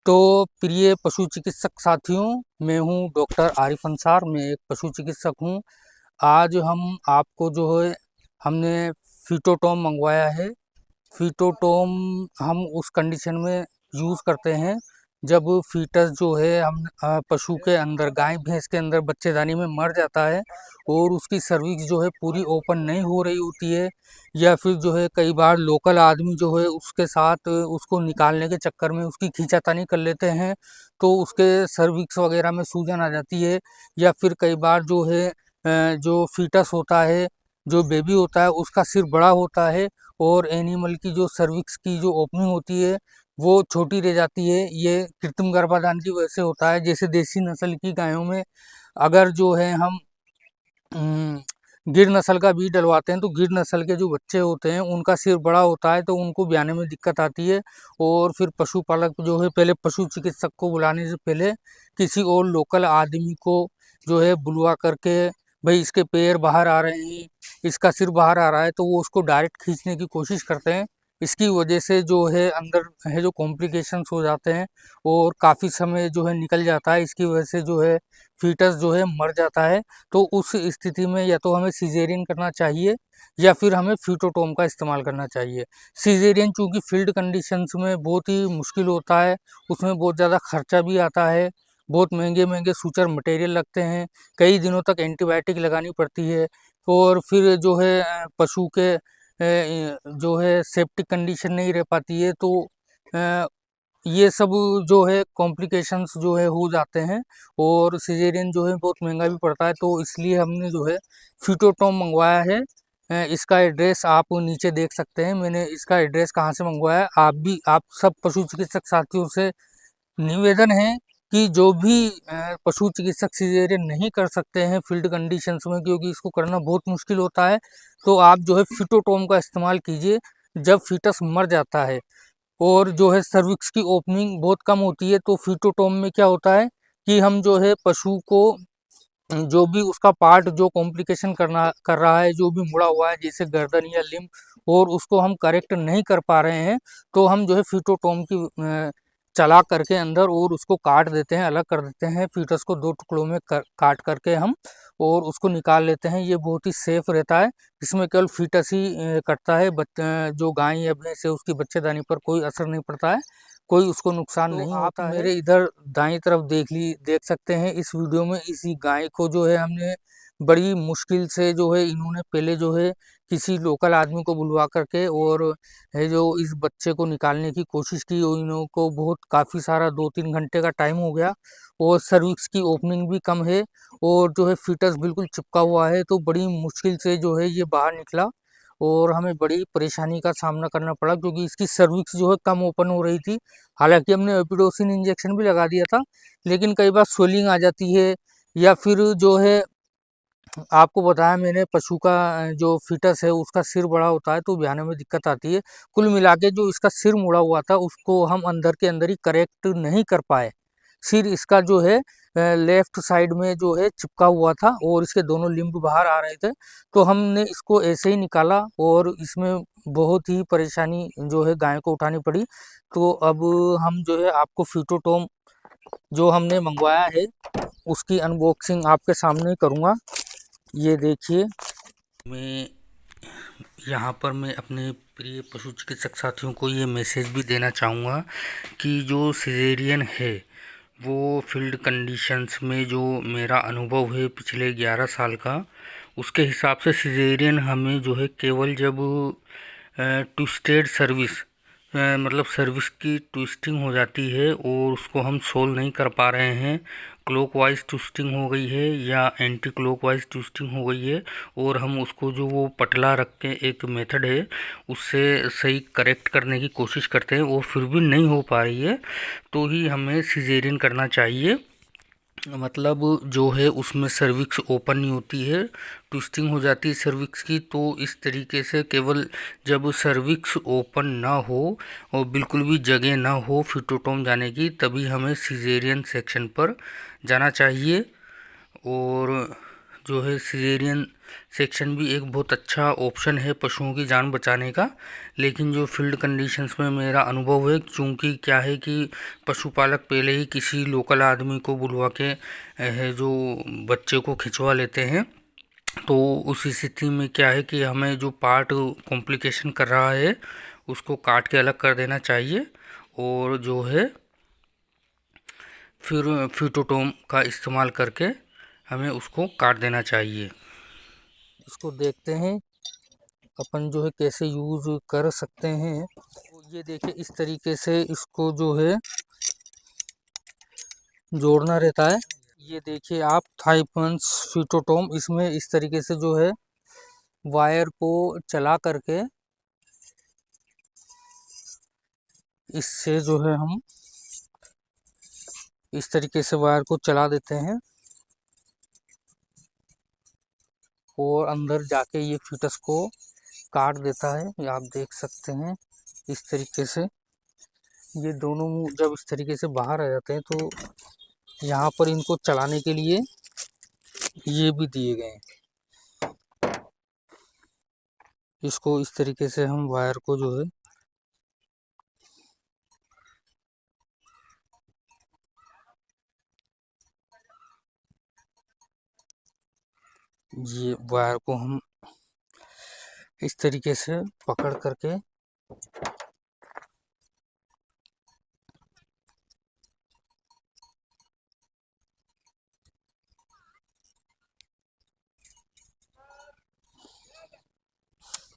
तो प्रिय पशु चिकित्सक साथियों, मैं हूं डॉक्टर आरिफ अंसार। मैं एक पशु चिकित्सक हूं। आज हम आपको जो है हमने फीटोटॉम मंगवाया है। फीटोटॉम हम उस कंडीशन में यूज़ करते हैं जब फीटस जो है हम पशु के अंदर, गाय भैंस के अंदर बच्चेदानी में मर जाता है और उसकी सर्विक्स जो है पूरी ओपन नहीं हो रही होती है, या फिर जो है कई बार लोकल आदमी जो है उसके साथ उसको निकालने के चक्कर में उसकी खींचातानी कर लेते हैं, तो उसके सर्विक्स वगैरह में सूजन आ जाती है। या फिर कई बार जो है जो फीटस होता है, जो बेबी होता है, उसका सिर बड़ा होता है और एनिमल की जो सर्विक्स की जो ओपनिंग होती है वो छोटी रह जाती है। ये कृत्रिम गर्भाधान की वजह से होता है। जैसे देसी नस्ल की गायों में अगर जो है हम गिर नस्ल का बीज डलवाते हैं तो गिर नस्ल के जो बच्चे होते हैं उनका सिर बड़ा होता है, तो उनको ब्याने में दिक्कत आती है। और फिर पशुपालक जो है पहले पशु चिकित्सक को बुलाने से पहले किसी और लोकल आदमी को जो है बुलवा करके, भाई इसके पैर बाहर आ रहे हैं, इसका सिर बाहर आ रहा है, तो वो उसको डायरेक्ट खींचने की कोशिश करते हैं। इसकी वजह से जो है अंदर है जो कॉम्प्लिकेशंस हो जाते हैं और काफ़ी समय जो है निकल जाता है। इसकी वजह से जो है फीटस जो है मर जाता है। तो उस स्थिति में या तो हमें सिजेरियन करना चाहिए या फिर हमें फीटोटॉम का इस्तेमाल करना चाहिए। सिजेरियन चूँकि फील्ड कंडीशंस में बहुत ही मुश्किल होता है, उसमें बहुत ज़्यादा खर्चा भी आता है, बहुत महंगे सूचर मटेरियल लगते हैं, कई दिनों तक एंटीबायोटिक लगानी पड़ती है और फिर जो है पशु के जो है सेफ्टी कंडीशन नहीं रह पाती है। तो ये सब जो है कॉम्प्लिकेशंस जो है हो जाते हैं और सिजेरियन जो है बहुत महंगा भी पड़ता है। तो इसलिए हमने जो है फीटोटॉम मंगवाया है। इसका एड्रेस आप नीचे देख सकते हैं। मैंने इसका एड्रेस कहाँ से मंगवाया है, आप सब पशु चिकित्सक साथियों से निवेदन है कि जो भी पशु चिकित्सक सिजेरियन नहीं कर सकते हैं फील्ड कंडीशंस में, क्योंकि इसको करना बहुत मुश्किल होता है, तो आप जो है फीटोटॉम का इस्तेमाल कीजिए जब फीटस मर जाता है और जो है सर्विक्स की ओपनिंग बहुत कम होती है। तो फीटोटॉम में क्या होता है कि हम जो है पशु को जो भी उसका पार्ट जो कॉम्प्लिकेशन कर रहा है, जो भी मुड़ा हुआ है जैसे गर्दन या लिम्ब, और उसको हम करेक्ट नहीं कर पा रहे हैं, तो हम जो है फीटोटॉम की चला करके अंदर और उसको काट देते हैं, अलग कर देते हैं। फीटस को दो टुकड़ों में काट करके हम और उसको निकाल लेते हैं। ये बहुत ही सेफ रहता है। इसमें केवल फीटस ही कटता है, जो गाय या भैंस है उसकी बच्चेदानी पर कोई असर नहीं पड़ता है, कोई उसको नुकसान नहीं होता है। मेरे इधर दाईं तरफ देख सकते हैं इस वीडियो में, इसी गाय को जो है हमने बड़ी मुश्किल से जो है इन्होंने पहले जो है किसी लोकल आदमी को बुलवा करके और है जो इस बच्चे को निकालने की कोशिश की, और इन्हों को बहुत काफ़ी सारा 2-3 घंटे का टाइम हो गया और सर्विक्स की ओपनिंग भी कम है और जो है फीटस बिल्कुल चिपका हुआ है। तो बड़ी मुश्किल से जो है ये बाहर निकला और हमें बड़ी परेशानी का सामना करना पड़ा, क्योंकि इसकी सर्विक्स जो है कम ओपन हो रही थी। हालांकि हमने एपिडोसिन इंजेक्शन भी लगा दिया था, लेकिन कई बार स्वेलिंग आ जाती है, या फिर जो है आपको बताया मैंने पशु का जो फीटस है उसका सिर बड़ा होता है तो ब्याने में दिक्कत आती है। कुल मिला के जो इसका सिर मुड़ा हुआ था उसको हम अंदर के अंदर ही करेक्ट नहीं कर पाए। सिर इसका जो है लेफ्ट साइड में जो है चिपका हुआ था और इसके दोनों लिम्ब बाहर आ रहे थे, तो हमने इसको ऐसे ही निकाला और इसमें बहुत ही परेशानी जो है गाय को उठानी पड़ी। तो अब हम जो है आपको फीटोटॉम जो हमने मंगवाया है उसकी अनबॉक्सिंग आपके सामने करूँगा। ये देखिए, मैं यहाँ पर मैं अपने प्रिय पशु चिकित्सक साथियों को ये मैसेज भी देना चाहूँगा कि जो सिजेरियन है वो फील्ड कंडीशंस में जो मेरा अनुभव है पिछले 11 साल का, उसके हिसाब से सिजेरियन हमें जो है केवल जब ट्विस्टेड सर्विस मतलब सर्विस की ट्विस्टिंग हो जाती है और उसको हम सोल्व नहीं कर पा रहे हैं, क्लॉकवाइज ट्विस्टिंग हो गई है या एंटी क्लॉकवाइज ट्विस्टिंग हो गई है, और हम उसको जो वो पटला रख के एक मेथड है उससे सही करेक्ट करने की कोशिश करते हैं और फिर भी नहीं हो पा रही है, तो ही हमें सिजेरियन करना चाहिए। मतलब जो है उसमें सर्विक्स ओपन नहीं होती है, ट्विस्टिंग हो जाती है सर्विक्स की। तो इस तरीके से केवल जब सर्विक्स ओपन ना हो और बिल्कुल भी जगह ना हो फीटोटॉम जाने की, तभी हमें सिजेरियन सेक्शन पर जाना चाहिए। और जो है सिजेरियन सेक्शन भी एक बहुत अच्छा ऑप्शन है पशुओं की जान बचाने का। लेकिन जो फील्ड कंडीशंस में मेरा अनुभव है, क्योंकि क्या है कि पशुपालक पहले ही किसी लोकल आदमी को बुलवा के जो बच्चे को खिंचवा लेते हैं, तो उस स्थिति में क्या है कि हमें जो पार्ट कॉम्प्लिकेशन कर रहा है उसको काट के अलग कर देना चाहिए, और जो है फिर फिटोटोम का इस्तेमाल करके हमें उसको काट देना चाहिए। इसको देखते हैं अपन जो है कैसे यूज कर सकते हैं। तो ये देखिए इस तरीके से इसको जो है जोड़ना रहता है। ये देखिए आप थाईपन्स फिटोटोम, इसमें इस तरीके से जो है वायर को चला करके इससे जो है हम इस तरीके से वायर को चला देते हैं और अंदर जाके ये फीटस को काट देता है। ये आप देख सकते हैं इस तरीके से। ये दोनों मुंह जब इस तरीके से बाहर आ जाते हैं तो यहाँ पर इनको चलाने के लिए ये भी दिए गए हैं। इसको इस तरीके से हम वायर को जो है ये वायर को हम इस तरीके से पकड़ करके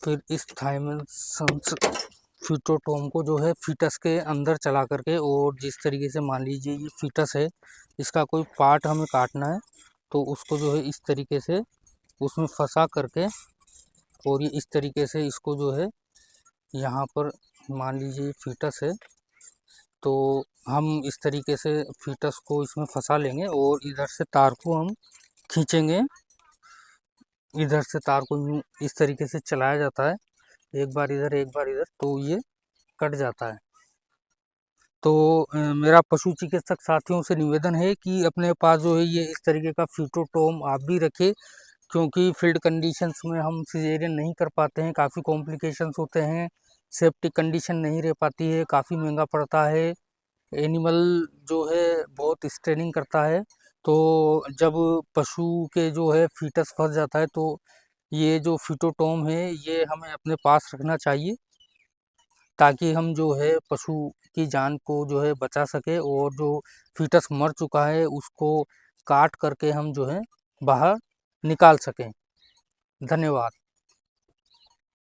फिर इस थाइमस फिटोटोम को जो है फीटस के अंदर चला करके, और जिस तरीके से मान लीजिए ये फीटस है, इसका कोई पार्ट हमें काटना है तो उसको जो है इस तरीके से उसमें फंसा करके, और ये इस तरीके से इसको जो है यहाँ पर मान लीजिए फीटस है तो हम इस तरीके से फीटस को इसमें फंसा लेंगे और इधर से तार को हम खींचेंगे। इधर से तार को यूँ इस तरीके से चलाया जाता है, एक बार इधर एक बार इधर, तो ये कट जाता है। तो मेरा पशु चिकित्सक साथियों से निवेदन है कि अपने पास जो है ये इस तरीके का फिटोटोम आप भी रखें, क्योंकि फील्ड कंडीशंस में हम सिजेरियन नहीं कर पाते हैं, काफ़ी कॉम्प्लिकेशंस होते हैं, सेफ्टी कंडीशन नहीं रह पाती है, काफ़ी महंगा पड़ता है, एनिमल जो है बहुत स्ट्रेनिंग करता है। तो जब पशु के जो है फीटस फंस जाता है तो ये जो फिटोटोम है ये हमें अपने पास रखना चाहिए, ताकि हम जो है पशु की जान को जो है बचा सके, और जो फीटस मर चुका है उसको काट करके हम जो है बाहर निकाल सकें। धन्यवाद।